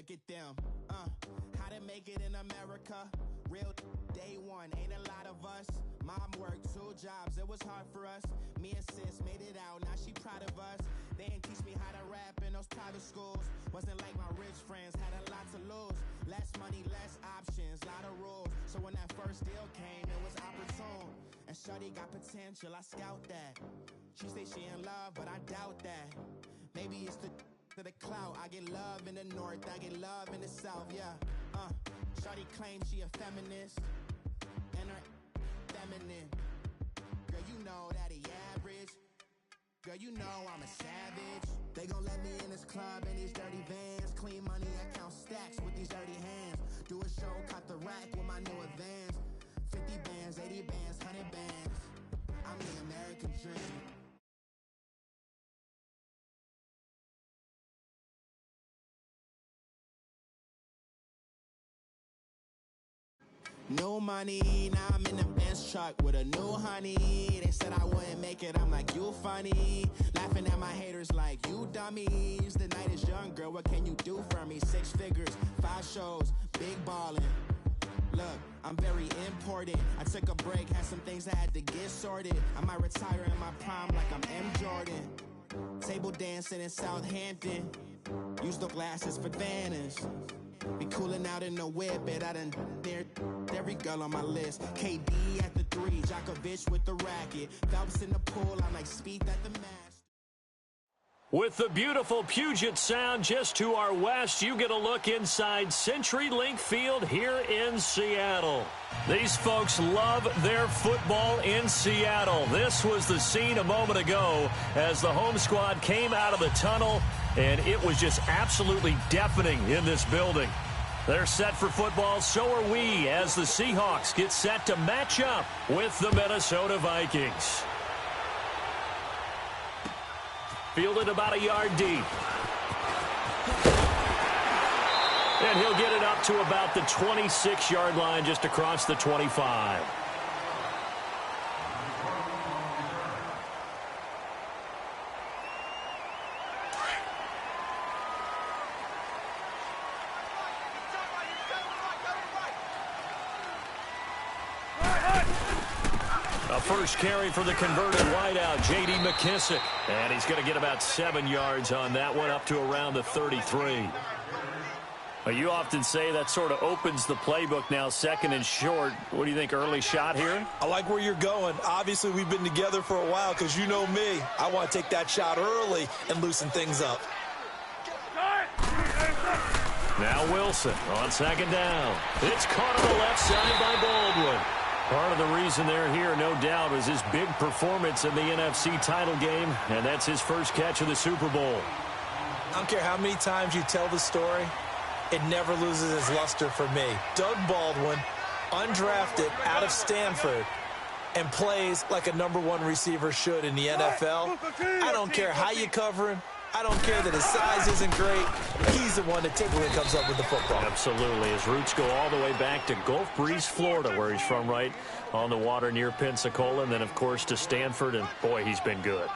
Look at them, how to make it in America. Real day one, ain't a lot of us. Mom worked 2 jobs, it was hard for us. Me and sis made it out, now she proud of us. They didn't teach me how to rap in those private schools. Wasn't like my rich friends, had a lot to lose. Less money, less options, lot of rules. So when that first deal came, it was opportune. And shorty got potential, I scout that. She say she in love, but I doubt that. Maybe it's the clout. I get love in the north, I get love in the south, yeah. Shorty claims she a feminist, and her feminine. Girl, you know that he average. Girl, you know I'm a savage. They gon' let me in this club in these dirty vans. Clean money, I count stacks with these dirty hands. Do a show, cut the rack with my new advance. 50 bands, 80 bands, 100 bands. I'm the American dream. New money, now I'm in the Benz truck with a new honey. They said I wouldn't make it, I'm like, you funny. Laughing at my haters like, you dummies. The night is young, girl, what can you do for me? 6 figures, 5 shows, big ballin'. Look, I'm very important. I took a break, had some things I had to get sorted. I might retire in my prime like I'm M. Jordan. Table dancing in Southampton. Use the glasses for Vanish. Be cooling out in the whip, but I done near every girl on my list. KD at the 3, Djokovic with the racket. Phelps in the pool, I'm like Speed at the match. With the beautiful Puget Sound just to our west, you get a look inside CenturyLink Field here in Seattle. These folks love their football in Seattle. This was the scene a moment ago as the home squad came out of the tunnel, and it was just absolutely deafening in this building. They're set for football, so are we, as the Seahawks get set to match up with the Minnesota Vikings. Fielded about a yard deep. And he'll get it up to about the 26-yard line, just across the 25. A first carry for the converted wideout, J.D. McKissick. And he's going to get about 7 yards on that one, up to around the 33. Well, you often say that sort of opens the playbook now, 2nd and short. What do you think, early shot here? I like where you're going. Obviously, we've been together for a while because you know me. I want to take that shot early and loosen things up. Now Wilson on 2nd down. It's caught on the left side by Baldwin. Part of the reason they're here, no doubt, was his big performance in the NFC title game, and that's his first catch of the Super Bowl. I don't care how many times you tell the story, it never loses its luster for me. Doug Baldwin, undrafted out of Stanford, and plays like a #1 receiver should in the NFL. I don't care how you cover him. I don't care that his size isn't great. He's the one that typically comes up with the football. Absolutely. His roots go all the way back to Gulf Breeze, Florida, where he's from, right on the water near Pensacola, and then, of course, to Stanford, and, boy, he's been good.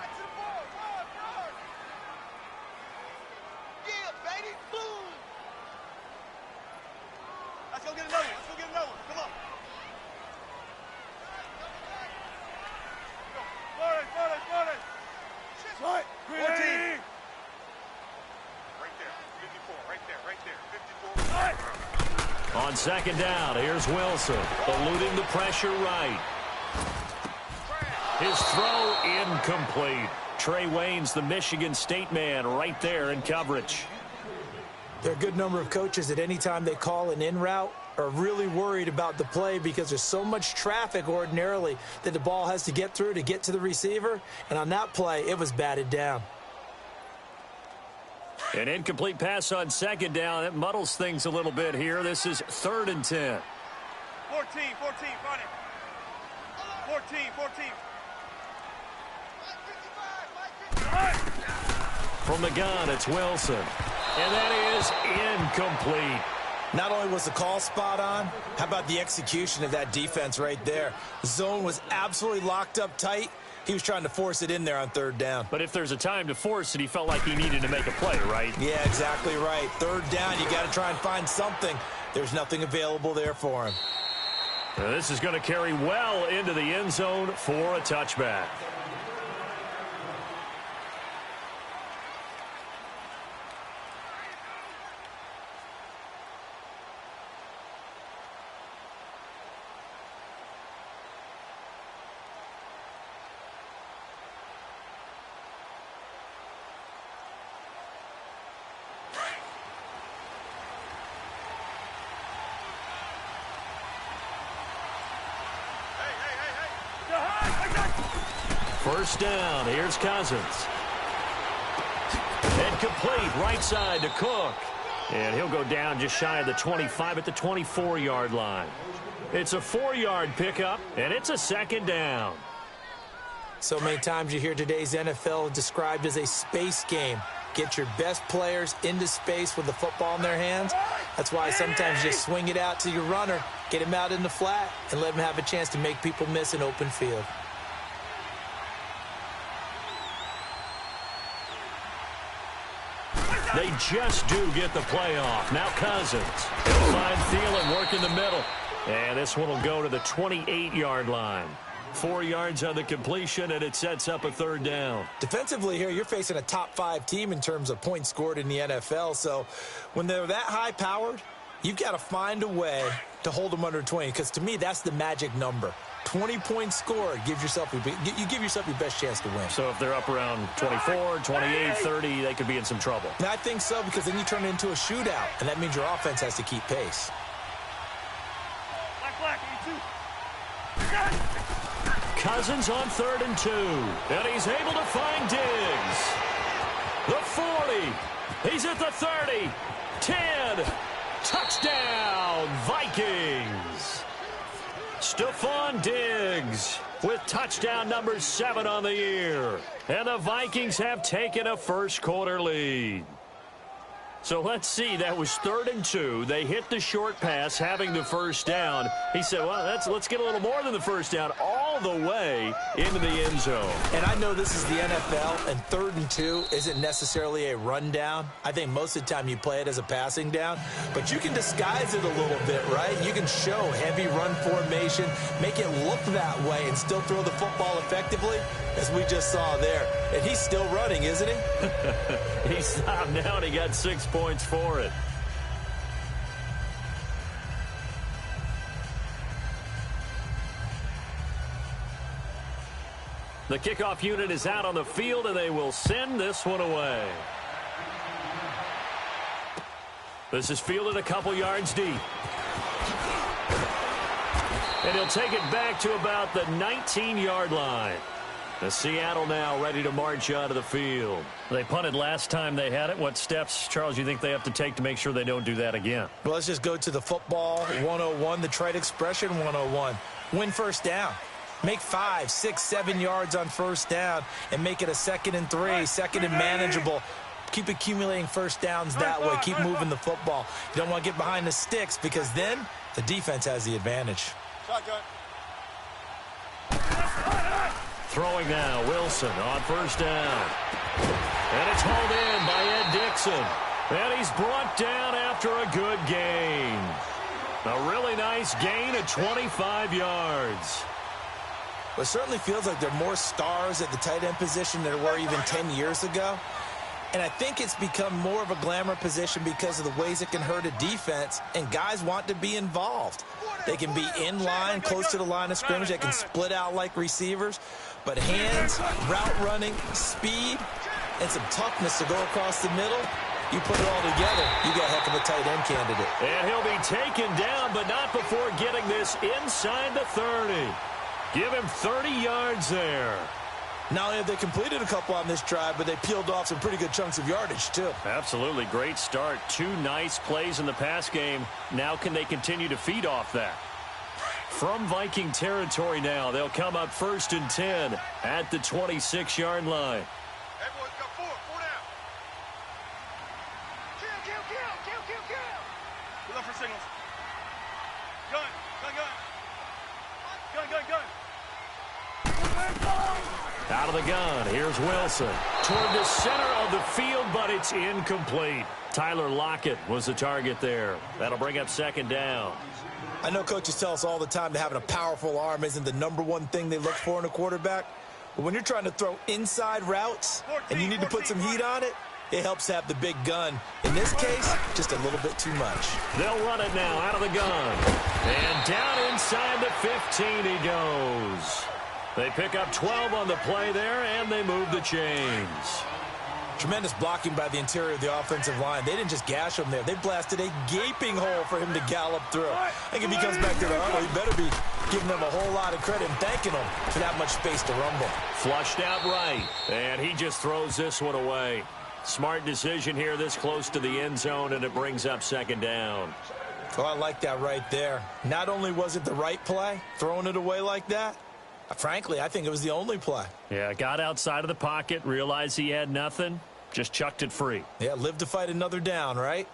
Let's go get another one. Let's go get another one. Come on. Florida. Right. 14. Right there. 54. Right there. 54. On 2nd down, here's Wilson, eluding the pressure right. His throw incomplete. Trey Wayne's the Michigan State man right there in coverage. There are a good number of coaches at any time they call an in route are really worried about the play because there's so much traffic ordinarily that the ball has to get through to get to the receiver. And on that play, it was batted down. An incomplete pass on 2nd down. It muddles things a little bit here. This is 3rd and 10. 14, find it. 14. From the gun, it's Wilson. And that is incomplete. Not only was the call spot on, how about the execution of that defense right there? The zone was absolutely locked up tight, He was trying to force it in there on third down. But if there's a time to force it, he felt like he needed to make a play, right? Yeah, exactly right. Third down, you got to try and find something. There's nothing available there for him. This is going to carry well into the end zone for a touchback. First down, here's Cousins. And complete, right side to Cook. And he'll go down just shy of the 25 at the 24-yard line. It's a 4-yard pickup, and it's a second down. So many times you hear today's NFL described as a space game. Get your best players into space with the football in their hands. That's why sometimes you just swing it out to your runner, get him out in the flat, and let him have a chance to make people miss an open field. They just do get the play off. Now Cousins. He'll find Thielen work in the middle. And this one will go to the 28-yard line. 4 yards on the completion, and it sets up a third down. Defensively here, you're facing a top-5 team in terms of points scored in the NFL. So when they're that high-powered, you've got to find a way to hold them under 20. Because to me, that's the magic number. 20 points scored, you give yourself your best chance to win. So if they're up around 24, 28, 30, they could be in some trouble. And I think so, because then you turn it into a shootout, and that means your offense has to keep pace. Cousins on 3rd and 2. And he's able to find Diggs. The 40. He's at the 30. 10. Touchdown, Vikings. Stephon Diggs with touchdown number 7 on the year. And the Vikings have taken a first-quarter lead. So let's see, that was 3rd and 2. They hit the short pass, having the first down. He said, well, let's get a little more than the first down, all the way into the end zone. And I know this is the NFL, and 3rd and 2 isn't necessarily a rundown. I think most of the time you play it as a passing down, but you can disguise it a little bit, right? You can show heavy run formation, make it look that way, and still throw the football effectively, as we just saw there. And he's still running, isn't he? He stopped now, and he got 6 points for it. The kickoff unit is out on the field, and they will send this one away. This is fielded a couple yards deep. And he'll take it back to about the 19-yard line. The Seattle now ready to march out of the field. They punted last time they had it. What steps, Charles, you think they have to take to make sure they don't do that again? Well, let's just go to the football 101, the trite expression 101. Win first down. Make 5, 6, 7 yards on first down and make it a 2nd and 3, 2nd and manageable. Keep accumulating first downs that way. Keep moving the football. You don't want to get behind the sticks because then the defense has the advantage. Shotgun. Throwing now, Wilson on first down. And it's hauled in by Ed Dixon. And he's brought down after a good gain. A really nice gain of 25 yards. Well, it certainly feels like there are more stars at the tight end position than there were even 10 years ago. And I think it's become more of a glamour position because of the ways it can hurt a defense, and guys want to be involved. They can be in line, close to the line of scrimmage. They can split out like receivers. But hands, route running, speed, and some toughness to go across the middle, you put it all together, you got a heck of a tight end candidate. And he'll be taken down, but not before getting this inside the 30. Give him 30 yards there. Not only have they completed a couple on this drive, but they peeled off some pretty good chunks of yardage, too. Absolutely. Great start. 2 nice plays in the pass game. Now can they continue to feed off that? From Viking territory now, they'll come up 1st and 10 at the 26-yard line. Hey, boys, got 4 down. Kill. We look for signals. Gun. Out of the gun, here's Wilson. Toward the center of the field, but it's incomplete. Tyler Lockett was the target there. That'll bring up second down. I know coaches tell us all the time that having a powerful arm isn't the number one thing they look for in a quarterback. But when you're trying to throw inside routes and you need to put some heat on it, it helps have the big gun. In this case, just a little bit too much. They'll run it now out of the gun. And down inside the 15 he goes. They pick up 12 on the play there, and they move the chains. Tremendous blocking by the interior of the offensive line. They didn't just gash him there. They blasted a gaping hole for him to gallop through. I think if he comes back to the huddle, he better be giving them a whole lot of credit and thanking them for that much space to rumble. Flushed out right, and he just throws this one away. Smart decision here this close to the end zone, and it brings up second down. Oh, I like that right there. Not only was it the right play, throwing it away like that, frankly, I think it was the only play. Yeah, got outside of the pocket, realized he had nothing, just chucked it free. Yeah, live to fight another down, right?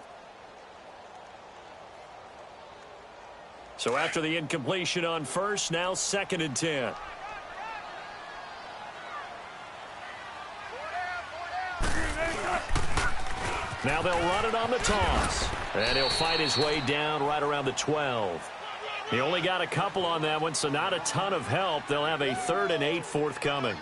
So after the incompletion on first, now 2nd and 10. Now they'll run it on the toss. And he'll fight his way down right around the 12. He only got a couple on that one, so not a ton of help. They'll have a 3rd and 8 forthcoming.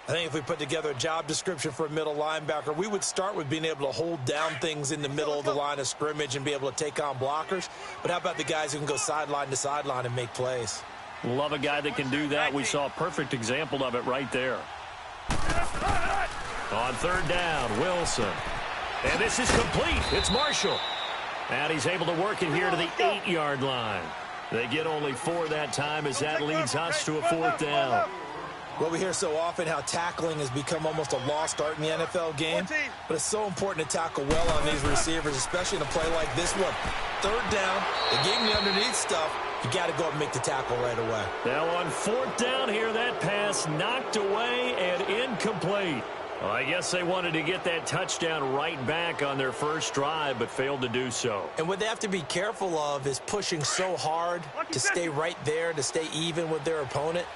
I think if we put together a job description for a middle linebacker, we would start with being able to hold down things in the middle of the line of scrimmage and be able to take on blockers. But how about the guys who can go sideline to sideline and make plays? Love a guy that can do that. We saw a perfect example of it right there. On 3rd down, Wilson. And this is complete. It's Marshall. And he's able to work it here to the 8-yard line. They get only 4 that time as that leads us to a 4th down. Well, we hear so often how tackling has become almost a lost art in the NFL game. But it's so important to tackle well on these receivers, especially in a play like this one. 3rd down, they gave me underneath stuff. You got to go up and make the tackle right away. Now on 4th down here, that pass knocked away and incomplete. Well, I guess they wanted to get that touchdown right back on their first drive, but failed to do so. And what they have to be careful of is pushing so hard to stay right there, to stay even with their opponent,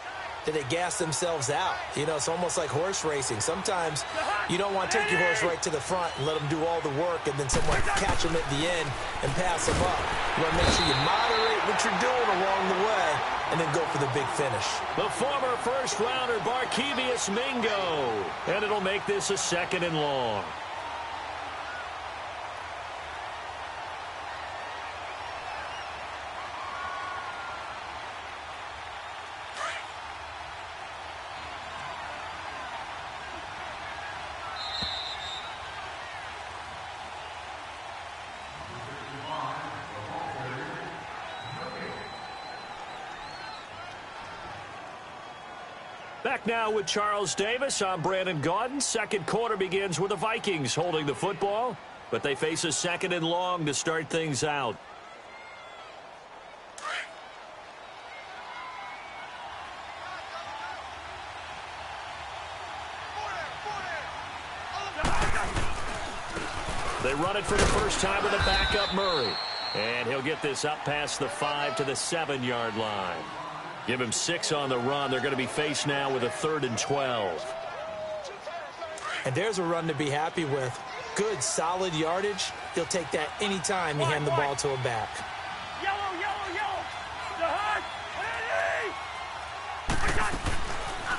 that they gas themselves out. You know, it's almost like horse racing. Sometimes you don't want to take your horse right to the front and let them do all the work and then someone catch them at the end and pass them up. You want to make sure you moderate what you're doing along the way and then go for the big finish. The former first-rounder, Barkevious Mingo. And it'll make this a 2nd and long. Back now with Charles Davis. I'm Brandon Gaudin. Second quarter begins with the Vikings holding the football, but they face a 2nd and long to start things out. They run it for the first time with a backup Murray. And he'll get this up past the 5 to the 7-yard line. Give him 6 on the run. They're going to be faced now with a 3rd and 12. And there's a run to be happy with. Good, solid yardage. He'll take that anytime you hand the ball to a back. Yellow, yellow, yellow.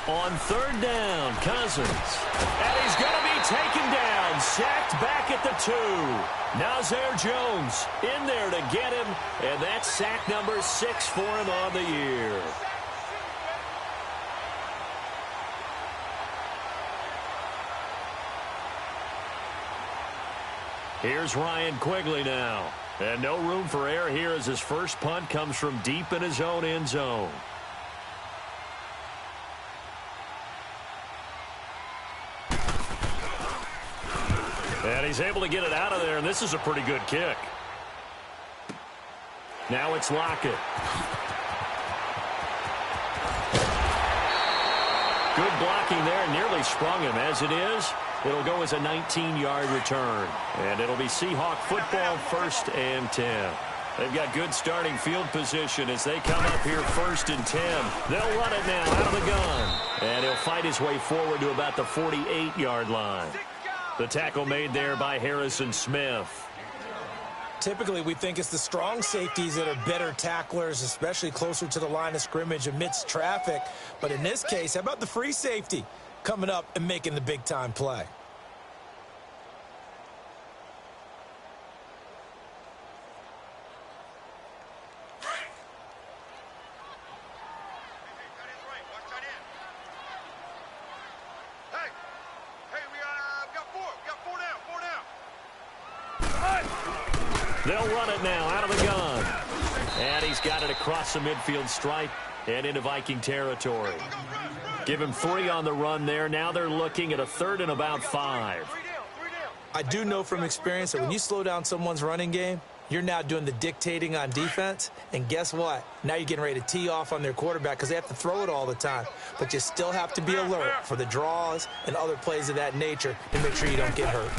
On 3rd down, Cousins. And he's going to be taken down, sacked back at the 2. Nazir Jones in there to get him, and that's sack number 6 for him on the year. Here's Ryan Quigley now. And no room for error here as his first punt comes from deep in his own end zone. And he's able to get it out of there, and this is a pretty good kick. Now it's Lockett. Good blocking there, nearly sprung him. As it is, it'll go as a 19-yard return. And it'll be Seahawk football, 1st and 10. They've got good starting field position as they come up here 1st and 10. They'll run it now out of the gun. And he'll fight his way forward to about the 48-yard line. The tackle made there by Harrison Smith. Typically, we think it's the strong safeties that are better tacklers, especially closer to the line of scrimmage amidst traffic. But in this case, how about the free safety coming up and making the big-time play? They'll run it now out of the gun. And he's got it across the midfield stripe and into Viking territory. Give him 3 on the run there. Now they're looking at a 3rd and about 5. I do know from experience that when you slow down someone's running game, you're now doing the dictating on defense. And guess what? Now you're getting ready to tee off on their quarterback because they have to throw it all the time. But you still have to be alert for the draws and other plays of that nature to make sure you don't get hurt.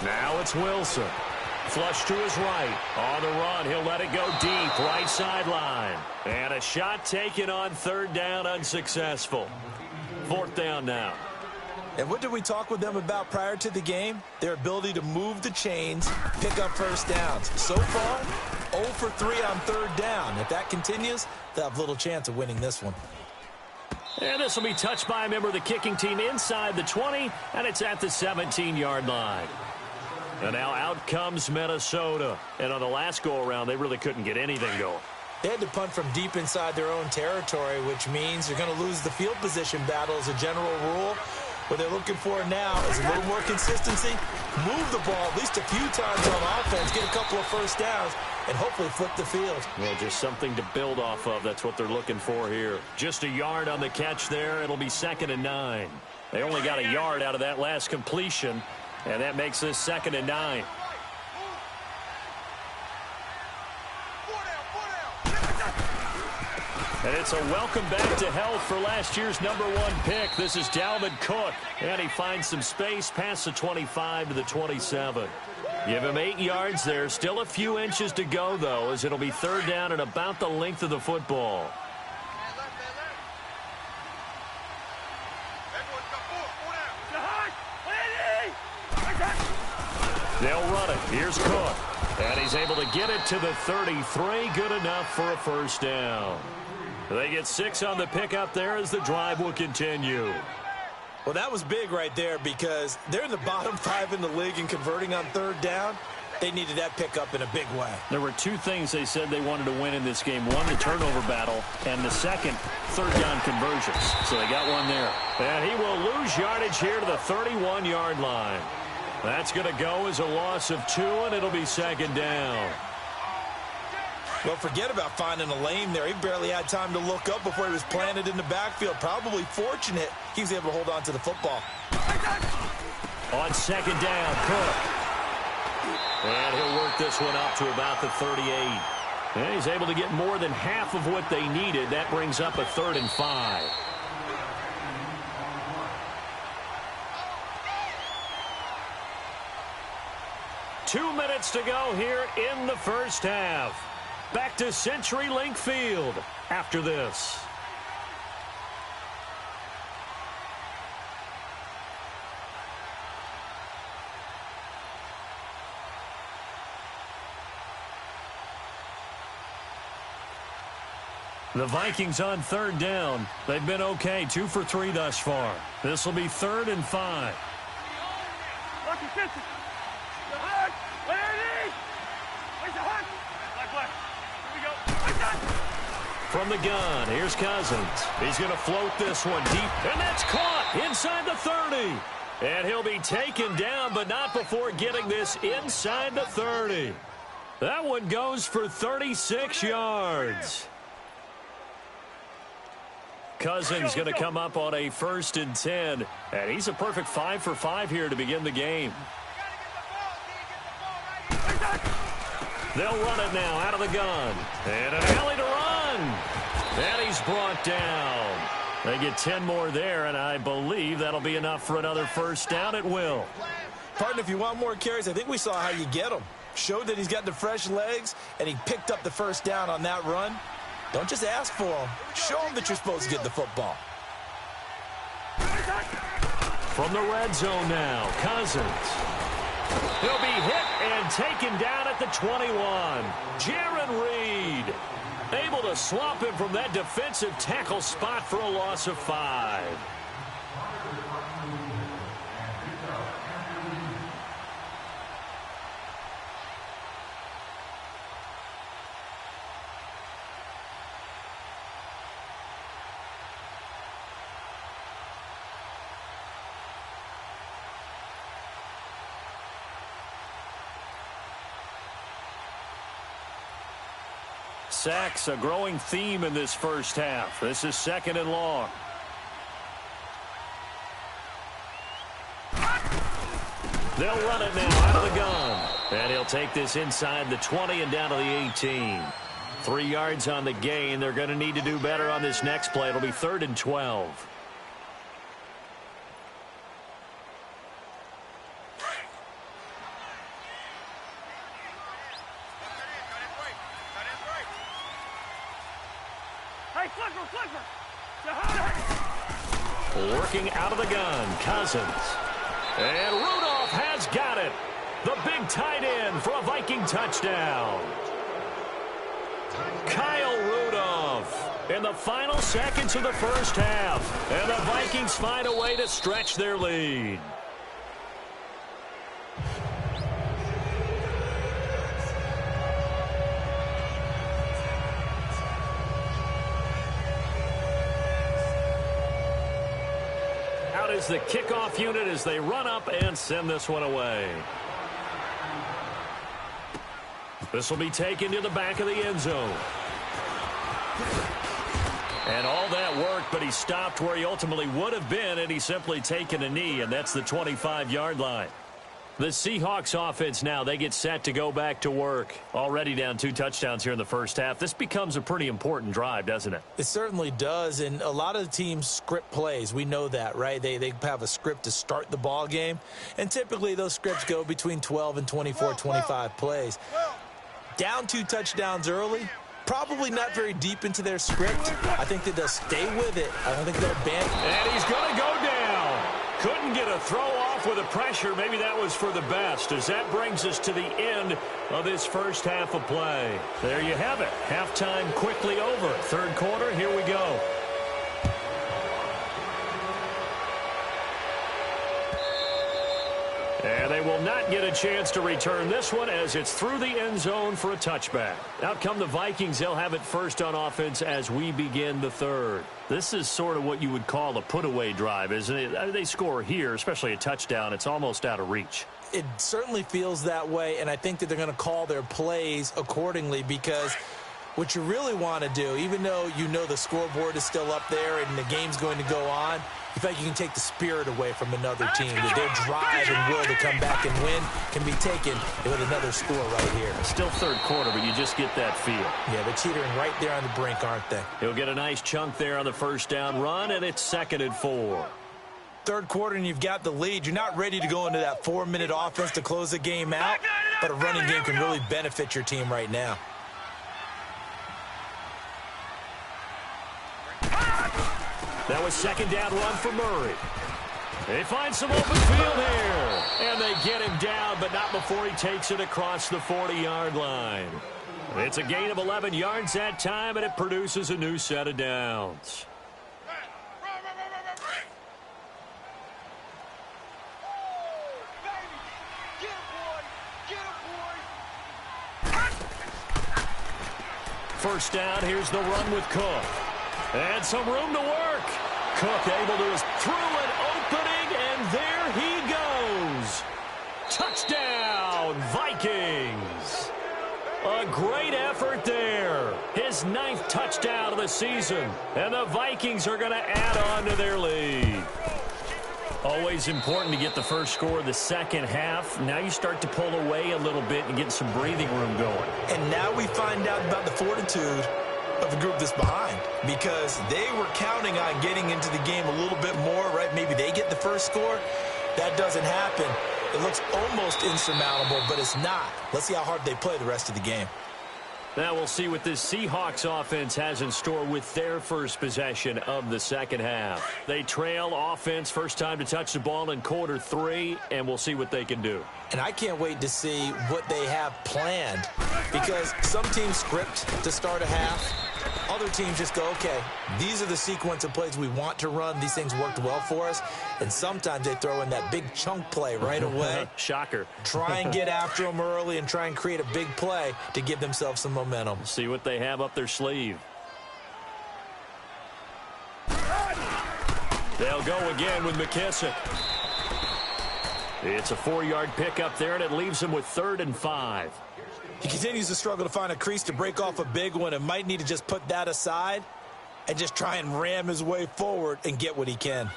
Now it's Wilson. Flush to his right. On the run, he'll let it go deep. Right sideline. And a shot taken on 3rd down, unsuccessful. 4th down now. And what did we talk with them about prior to the game? Their ability to move the chains, pick up first downs. So far, 0 for 3 on 3rd down. If that continues, they'll have little chance of winning this one. And this will be touched by a member of the kicking team inside the 20, and it's at the 17-yard line. And now out comes Minnesota. And on the last go-around, they really couldn't get anything going. They had to punt from deep inside their own territory, which means they're going to lose the field position battle as a general rule. What they're looking for now is a little more consistency, move the ball at least a few times on offense, get a couple of first downs, and hopefully flip the field. Well, just something to build off of. That's what they're looking for here. Just a yard on the catch there. It'll be 2nd and 9. They only got a yard out of that last completion. And that makes this 2nd and 9. And it's a welcome back to health for last year's #1 pick. This is Dalvin Cook. And he finds some space past the 25 to the 27. Give him 8 yards there. Still a few inches to go, though, as it'll be 3rd down and about the length of the football. They'll run it. Here's Cook. And he's able to get it to the 33. Good enough for a first down. They get 6 on the pickup there as the drive will continue. Well, that was big right there because they're in the bottom 5 in the league in converting on 3rd down. They needed that pickup in a big way. There were 2 things they said they wanted to win in this game. One, the turnover battle, and the second, 3rd down conversions. So they got one there. And he will lose yardage here to the 31-yard line. That's going to go as a loss of 2, and it'll be 2nd down. Well, forget about finding a lane there. He barely had time to look up before he was planted in the backfield. Probably fortunate he was able to hold on to the football. On 2nd down, Cook. And he'll work this one up to about the 38. And he's able to get more than half of what they needed. That brings up a 3rd and 5. Two minutes to go here in the first half. Back to CenturyLink Field after this. The Vikings on 3rd down. They've been okay, 2 for 3 thus far. This will be 3rd and 5. From the gun, here's Cousins. He's going to float this one deep, and that's caught inside the 30. And he'll be taken down, but not before getting this inside the 30. That one goes for 36 yards. Cousins going to come up on a 1st and 10, and he's a perfect 5 for 5 here to begin the game. They'll run it now out of the gun. And an alley to run. And he's brought down. They get 10 more there, and I believe that'll be enough for another first down. It will. Pardon, if you want more carries, I think we saw how you get them. Showed that he's got the fresh legs, and he picked up the first down on that run. Don't just ask for him. Show him that you're supposed to get the football. From the red zone now, Cousins. He'll be hit and taken down at the 21. Jaron Reed able to swamp him from that defensive tackle spot for a loss of 5. Sacks, a growing theme in this first half. This is 2nd and long. They'll run it now out of the gun. And he'll take this inside the 20 and down to the 18. 3 yards on the gain. They're going to need to do better on this next play. It'll be 3rd and 12. Working out of the gun, Cousins. And Rudolph has got it. The big tight end for a Viking touchdown. Kyle Rudolph in the final seconds of the first half. And the Vikings find a way to stretch their lead. Is the kickoff unit as they run up and send this one away. This will be taken to the back of the end zone. And all that worked, but he stopped where he ultimately would have been, and he's simply taken a knee, and that's the 25-yard line. The Seahawks offense now, they get set to go back to work. Already down 2 touchdowns here in the first half. This becomes a pretty important drive, doesn't it? It certainly does, and a lot of the teams script plays. We know that, right? They have a script to start the ball game, and typically those scripts go between 12 and 24, 25 plays. Down 2 touchdowns early, probably not very deep into their script. I think that they'll stay with it. I don't think they'll abandon it. And he's going to go down. Couldn't get a throw off with the pressure. Maybe that was for the best, as that brings us to the end of this first half of play. There you have it. Halftime quickly over. 3rd quarter, here we go. And they will not get a chance to return this one as it's through the end zone for a touchback. Out come the Vikings. They'll have it first on offense as we begin the 3rd. This is sort of what you would call a put-away drive, isn't it? They score here, especially a touchdown. It's almost out of reach. It certainly feels that way, and I think that they're going to call their plays accordingly, because what you really want to do, even though you know the scoreboard is still up there and the game's going to go on, you feel like you can take the spirit away from another team. That their drive and will to come back and win can be taken with another score right here. Still 3rd quarter, but you just get that feel. Yeah, they're teetering right there on the brink, aren't they? He'll get a nice chunk there on the first down run, and it's 2nd and 4. 3rd quarter, and you've got the lead. You're not ready to go into that 4-minute offense to close the game out, but a running game can really benefit your team right now. That was 2nd down run for Murray. They find some open field here. And they get him down, but not before he takes it across the 40-yard line. It's a gain of 11 yards that time, and it produces a new set of downs. First down, here's the run with Cook. And some room to work. Cook able to through an opening, and there he goes. Touchdown, Vikings. A great effort there. His 9th touchdown of the season. And the Vikings are going to add on to their lead. Always important to get the first score of the second half. Now you start to pull away a little bit and get some breathing room going. And now we find out about the fortitude of the group that's behind, because they were counting on getting into the game a little bit more, right? Maybe they get the first score. That doesn't happen. It looks almost insurmountable, but it's not. Let's see how hard they play the rest of the game. Now we'll see what this Seahawks offense has in store with their first possession of the second half. They trail offense, first time to touch the ball in quarter 3, and we'll see what they can do. And I can't wait to see what they have planned, because some teams script to start a half. Other teams just go, okay, these are the sequence of plays we want to run. These things worked well for us. And sometimes they throw in that big chunk play right away. Shocker. Try and get after them early and try and create a big play to give themselves some momentum. See what they have up their sleeve. They'll go again with McKissick. It's a 4-yard pickup there, and it leaves him with 3rd and 5. He continues to struggle to find a crease to break off a big one and might need to just put that aside and just try and ram his way forward and get what he can.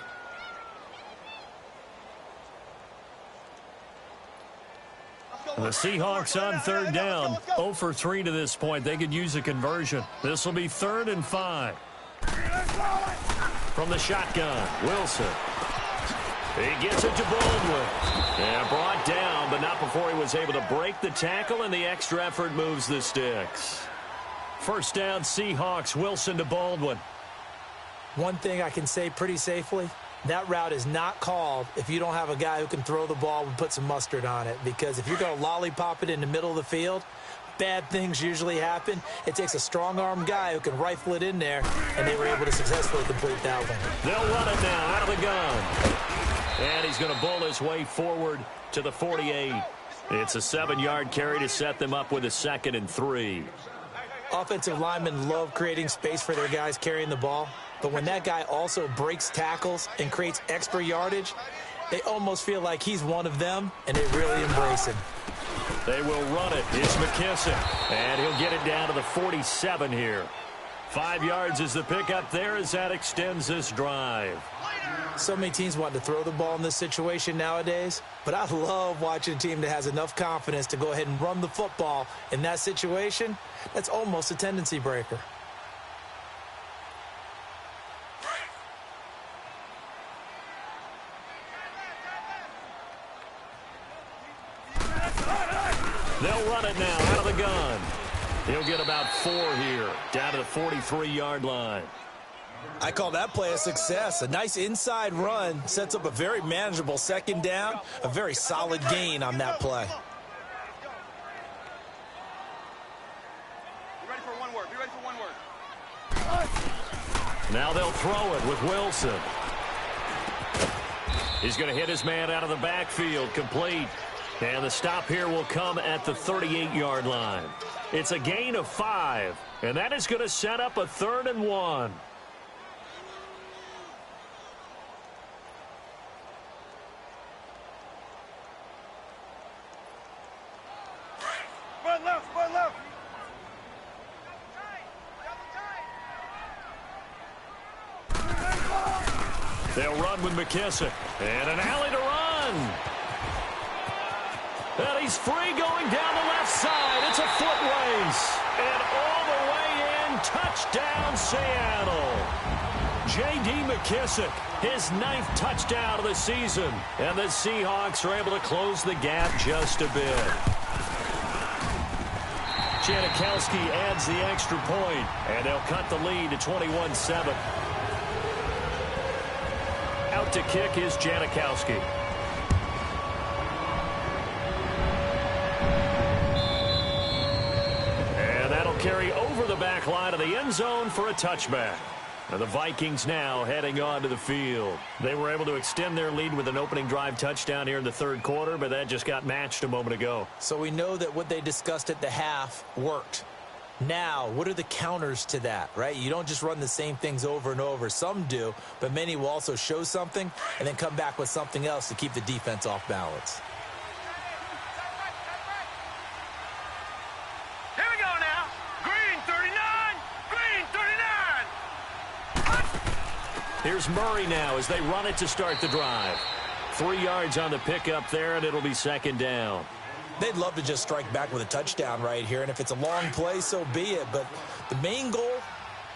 The Seahawks on 3rd down. 0 for 3 to this point. They could use a conversion. This will be 3rd and 5. From the shotgun, Wilson. He gets it to Baldwin. And brought down, but not before he was able to break the tackle, and the extra effort moves the sticks. First down, Seahawks. Wilson to Baldwin. One thing I can say pretty safely, that route is not called if you don't have a guy who can throw the ball and put some mustard on it. Because if you're going to lollipop it in the middle of the field, bad things usually happen. It takes a strong-arm guy who can rifle it in there, and they were able to successfully complete that one. They'll run it now out of the gun. And he's going to bull his way forward to the 48. It's a 7-yard carry to set them up with a 2nd and 3. Offensive linemen love creating space for their guys carrying the ball, but when that guy also breaks tackles and creates extra yardage, they almost feel like he's one of them, and they really embrace him. They will run it. It's McKissick, and he'll get it down to the 47 here. 5 yards is the pickup there as that extends this drive. So many teams want to throw the ball in this situation nowadays, but I love watching a team that has enough confidence to go ahead and run the football in that situation. That's almost a tendency breaker. They'll run it now out of the gun. He'll get about 4 here, down to the 43-yard line. I call that play a success. A nice inside run sets up a very manageable 2nd down, a very solid gain on that play. Be ready for one word. Be ready for one word. Now they'll throw it with Wilson. He's going to hit his man out of the backfield, complete. And the stop here will come at the 38-yard line. It's a gain of 5, and that is going to set up a 3rd and 1. Spread left, spread left. They'll run with McKissick. And an alley to run. And he's free going down the left side. It's a foot race. And all the way in, touchdown Seattle. J.D. McKissick, his 9th touchdown of the season. And the Seahawks are able to close the gap just a bit. Janikowski adds the extra point, and they'll cut the lead to 21-7. Out to kick is Janikowski. And that'll carry over the back line of the end zone for a touchback. And the Vikings now heading onto the field. They were able to extend their lead with an opening drive touchdown here in the 3rd quarter, but that just got matched a moment ago. So we know that what they discussed at the half worked. Now, what are the counters to that, right? You don't just run the same things over and over. Some do, but many will also show something and then come back with something else to keep the defense off balance. Here we go now. Green 39. Green 39. Here's Murray now as they run it to start the drive. 3 yards on the pickup there, and it'll be 2nd down. They'd love to just strike back with a touchdown right here, and if it's a long play, so be it. But the main goal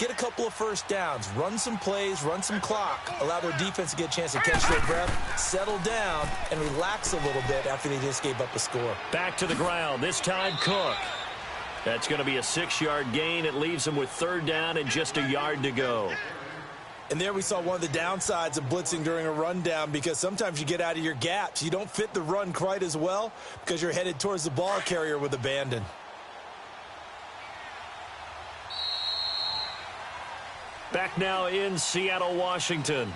get a couple of first downs, run some plays, run some clock, allow their defense to get a chance to catch their breath, settle down, and relax a little bit after they just gave up a score. Back to the ground, this time Cook. That's going to be a 6-yard gain. It leaves them with 3rd down and just a yard to go. And there we saw one of the downsides of blitzing during a rundown, because sometimes you get out of your gaps. You don't fit the run quite as well because you're headed towards the ball carrier with abandon. Back now in Seattle, Washington.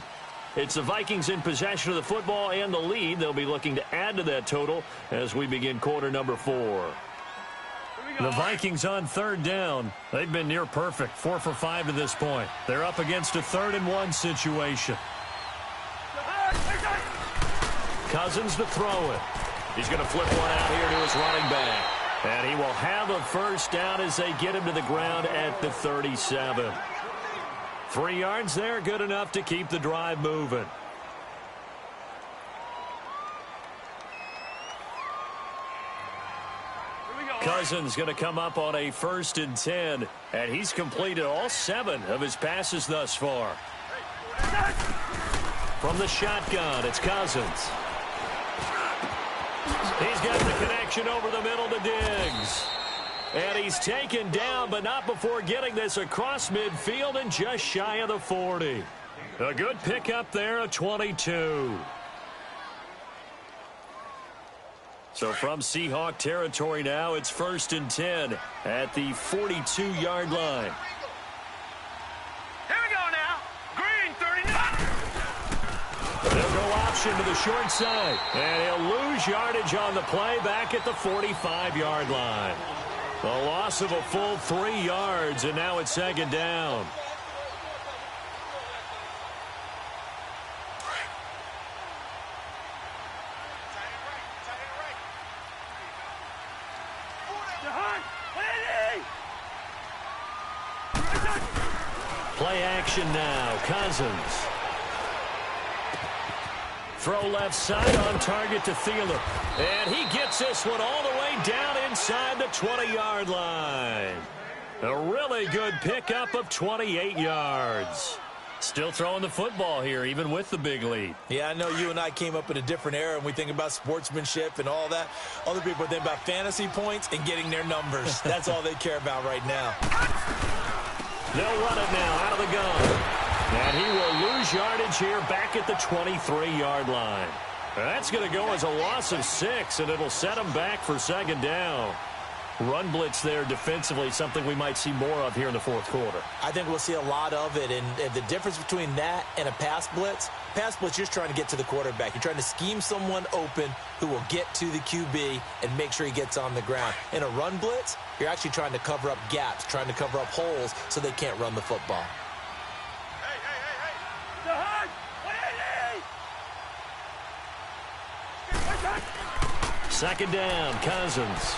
It's the Vikings in possession of the football and the lead. They'll be looking to add to that total as we begin quarter number 4. The Vikings on 3rd down. They've been near perfect, 4 for 5 to this point. They're up against a 3rd and 1 situation. Cousins to throw it. He's going to flip one out here to his running back. And he will have a first down as they get him to the ground at the 37. 3 yards there, good enough to keep the drive moving. Cousins going to come up on a 1st and 10, and he's completed all 7 of his passes thus far. From the shotgun, it's Cousins. He's got the connection over the middle to Diggs. And he's taken down, but not before getting this across midfield and just shy of the 40. A good pickup there, a 22. So from Seahawk territory now, it's 1st and 10 at the 42-yard line. Here we go now. Green 39. They'll go option to the short side. And he'll lose yardage on the play back at the 45-yard line. A loss of a full 3 yards, and now it's 2nd down. Play action now. Cousins. Throw left side on target to Thielen. And he gets this one all the way down inside the 20-yard line. A really good pickup of 28 yards. Still throwing the football here, even with the big lead. Yeah, I know you and I came up in a different era, and we think about sportsmanship and all that. Other people think about fantasy points and getting their numbers. That's all they care about right now. They'll run it now out of the gun. And he will lose yardage here back at the 23-yard line. That's going to go as a loss of 6, and it'll set him back for 2nd down. Run blitz there defensively, something we might see more of here in the 4th quarter. I think we'll see a lot of it, and the difference between that and a pass blitz, you're just trying to get to the quarterback. You're trying to scheme someone open who will get to the QB and make sure he gets on the ground. In a run blitz, you're actually trying to cover up gaps, trying to cover up holes so they can't run the football. Second down, Cousins.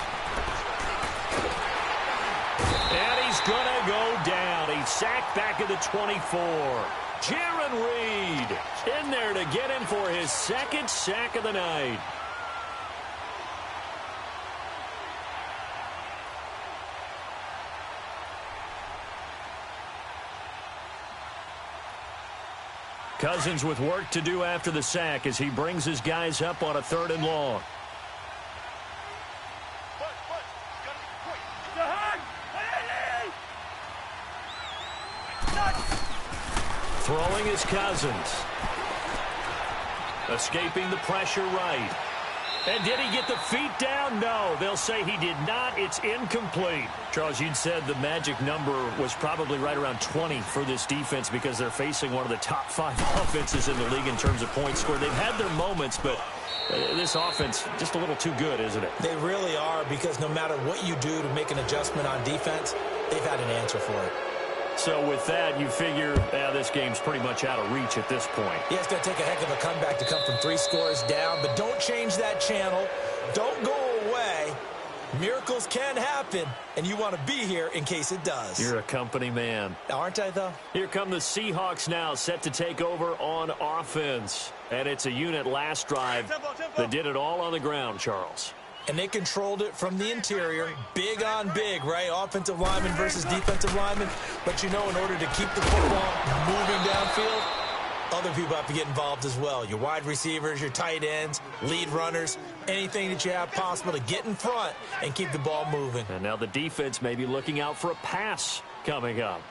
And he's going to go down. He's sacked back at the 24. Jaron Reed in there to get him for his 2nd sack of the night. Cousins with work to do after the sack as he brings his guys up on a 3rd and long. Throwing is Cousins. Escaping the pressure right. And did he get the feet down? No, they'll say he did not. It's incomplete. Charles, you'd said the magic number was probably right around 20 for this defense because they're facing one of the top 5 offenses in the league in terms of points scored. They've had their moments, but this offense just a little too good, isn't it? They really are, because no matter what you do to make an adjustment on defense, they've had an answer for it. So with that, you figure this game's pretty much out of reach at this point. Yeah, it's going to take a heck of a comeback to come from 3 scores down, but don't change that channel. Don't go away. Miracles can happen, and you want to be here in case it does. You're a company man. Aren't I, though? Here come the Seahawks now, set to take over on offense. And it's a unit last drive that did it all on the ground, Charles. and they controlled it from the interior, big on big, right? Offensive lineman versus defensive lineman. But you know, in order to keep the football moving downfield, other people have to get involved as well. Your wide receivers, your tight ends, lead runners, anything that you have possible to get in front and keep the ball moving. And now the defense may be looking out for a pass coming up.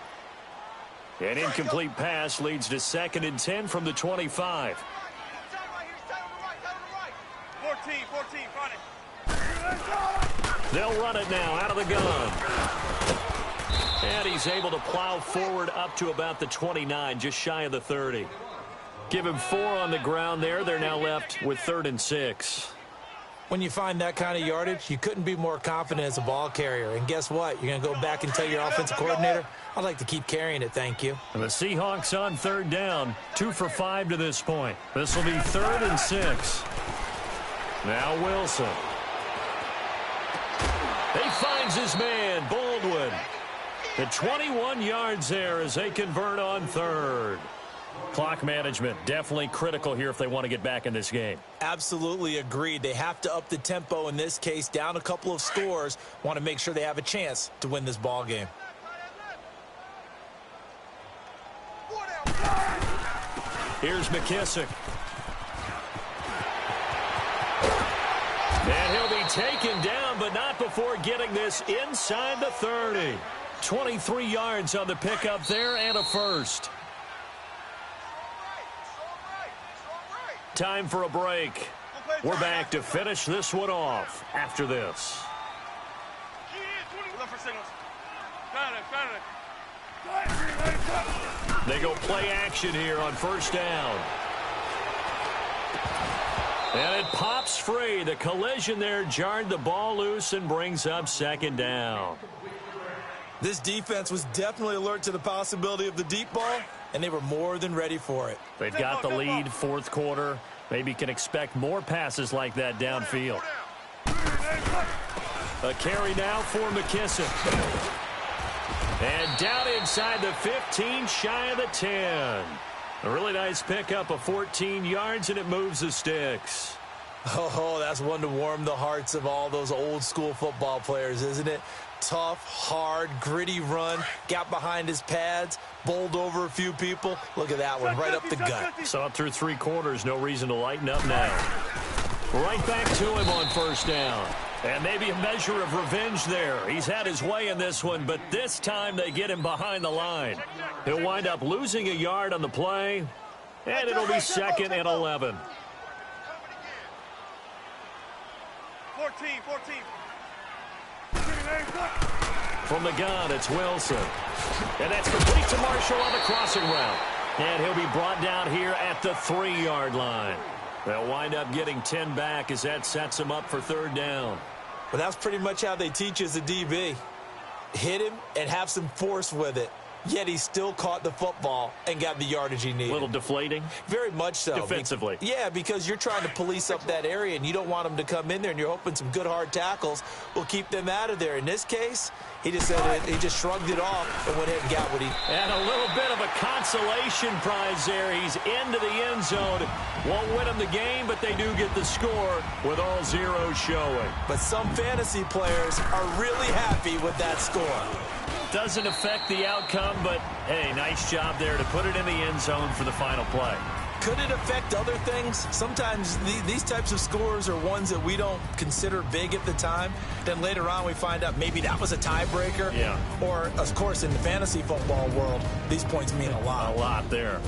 An incomplete pass leads to 2nd and 10 from the 25. 14, front it. They'll run it now out of the gun. And he's able to plow forward up to about the 29, just shy of the 30. Give him 4 on the ground there. They're now left with 3rd and 6. When you find that kind of yardage, you couldn't be more confident as a ball carrier. And guess what? You're going to go back and tell your offensive coordinator, I'd like to keep carrying it, thank you. And the Seahawks on 3rd down, 2 for 5 to this point. This will be 3rd and 6. Now Wilson. He finds his man, Baldwin. The 21 yards there as they convert on 3rd. Clock management definitely critical here if they want to get back in this game. Absolutely agreed. They have to up the tempo in this case, down a couple of scores. Want to make sure they have a chance to win this ball game. Here's McKissick. And he'll be taken down, but not before getting this inside the 30. 23 yards on the pickup there and a first. Time for a break. We're back to finish this one off after this. They go play action here on 1st down. And it pops free. The collision there jarred the ball loose and brings up 2nd down. This defense was definitely alert to the possibility of the deep ball, and they were more than ready for it. They've got the lead, 4th quarter. Maybe can expect more passes like that downfield. A carry now for McKissick. And down inside the 15, shy of the 10. A really nice pickup of 14 yards, and it moves the sticks. Oh, that's one to warm the hearts of all those old school football players, isn't it? Tough, hard, gritty run, got behind his pads, bowled over a few people. Look at that one, right up the gut. Saw it through 3 quarters, no reason to lighten up now. Right back to him on 1st down. And maybe a measure of revenge there. He's had his way in this one, but this time they get him behind the line. He'll wind up losing a yard on the play, and it'll be 2nd and 11. 14. From the gun, it's Wilson. And that's complete to Marshall on the crossing route. And he'll be brought down here at the 3-yard line. They'll wind up getting 10 back as that sets them up for 3rd down. But that's pretty much how they teach as a DB. Hit him and have some force with it. Yet he still caught the football and got the yardage he needed. A little deflating? Very much so. Defensively? Yeah, because you're trying to police up that area, and you don't want them to come in there, and you're hoping some good hard tackles will keep them out of there. In this case, he just said it, he just shrugged it off and went ahead and got what he... And a little bit of a consolation prize there. He's into the end zone. Won't win him the game, but they do get the score with all zeros showing. But some fantasy players are really happy with that score. Doesn't affect the outcome, but, hey, nice job there to put it in the end zone for the final play. Could it affect other things? Sometimes these types of scores are ones that we don't consider big at the time. Then later on we find out maybe that was a tiebreaker. Yeah. Or, of course, in the fantasy football world, these points mean a lot. A lot there.